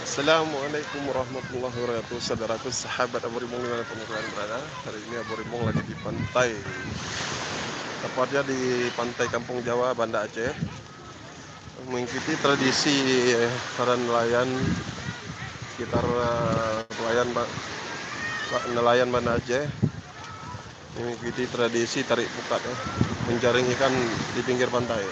Assalamualaikum warahmatullahi wabarakatuh. Saudaraku, sahabat Abu Rimong dimanapun kalian berada. Hari ini Abu Rimong lagi di pantai, tepatnya di pantai Kampung Jawa, Banda Aceh, mengikuti tradisi para nelayan sekitar nelayan Banda Aceh, mengikuti tradisi tarik pukat, menjaring ikan di pinggir pantai.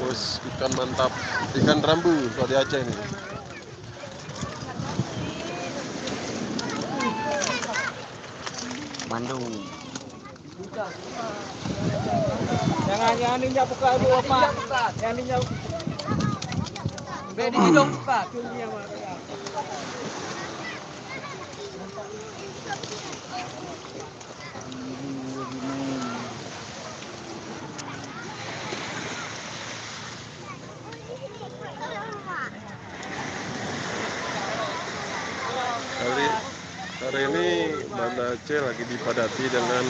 Terus ikan mantap, ikan rambu kalau di Aceh nih. Bandung. Jangan ninja buka dulu Pak. Jangan ninja. Bedi dong Pak. Hari ini Banda Aceh lagi dipadati dengan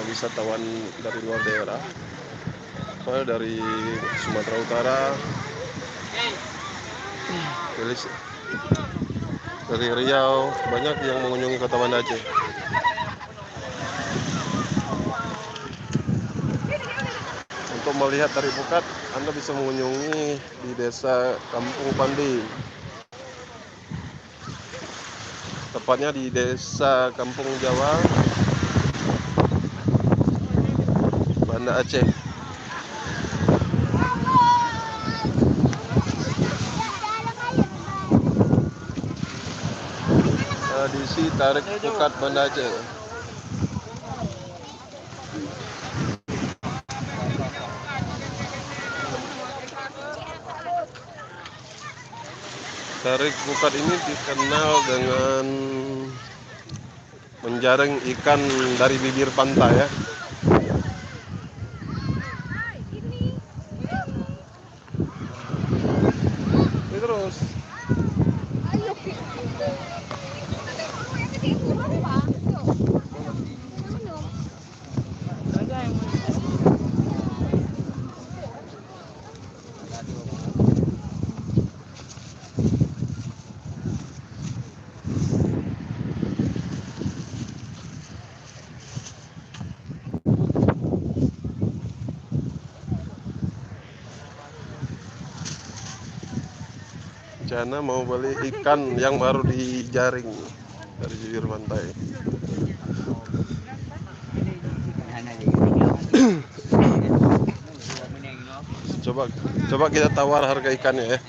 wisatawan dari luar daerah, dari Sumatera Utara, dari Riau, banyak yang mengunjungi kota Banda Aceh. Untuk melihat tarik pukat, Anda bisa mengunjungi di desa Kampung Pandi, tepatnya di desa Kampung Jawa, Banda Aceh. Tradisi tarik pukat Banda Aceh. Tarik pukat ini dikenal dengan menjaring ikan dari bibir pantai ya. Terus Jana mau beli ikan yang baru dijaring dari bibir pantai. Coba kita tawar harga ikannya ya,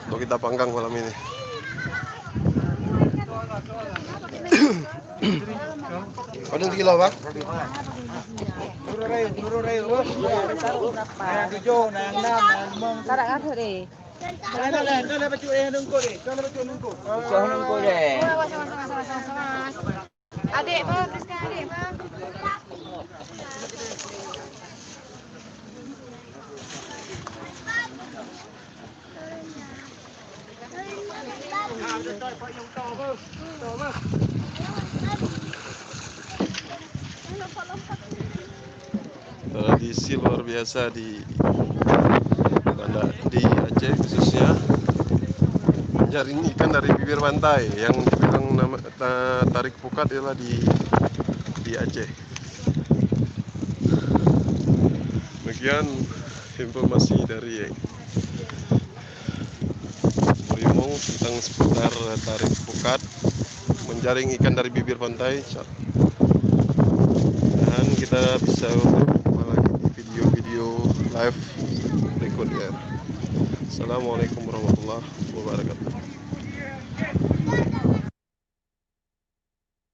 untuk kita panggang malam ini. Ada kilo Pak? Adik, Bang, adik, Bang. Tradisi luar biasa di Aceh, khususnya menjaring ikan dari bibir pantai. Yang dibilang nama tarik pukat adalah di Aceh. Demikian informasi dari Rimong tentang seputar tarik pukat, menjaring ikan dari bibir pantai. kita bisa berjumpa lagi di video-video live berikutnya. Assalamualaikum warahmatullahi wabarakatuh.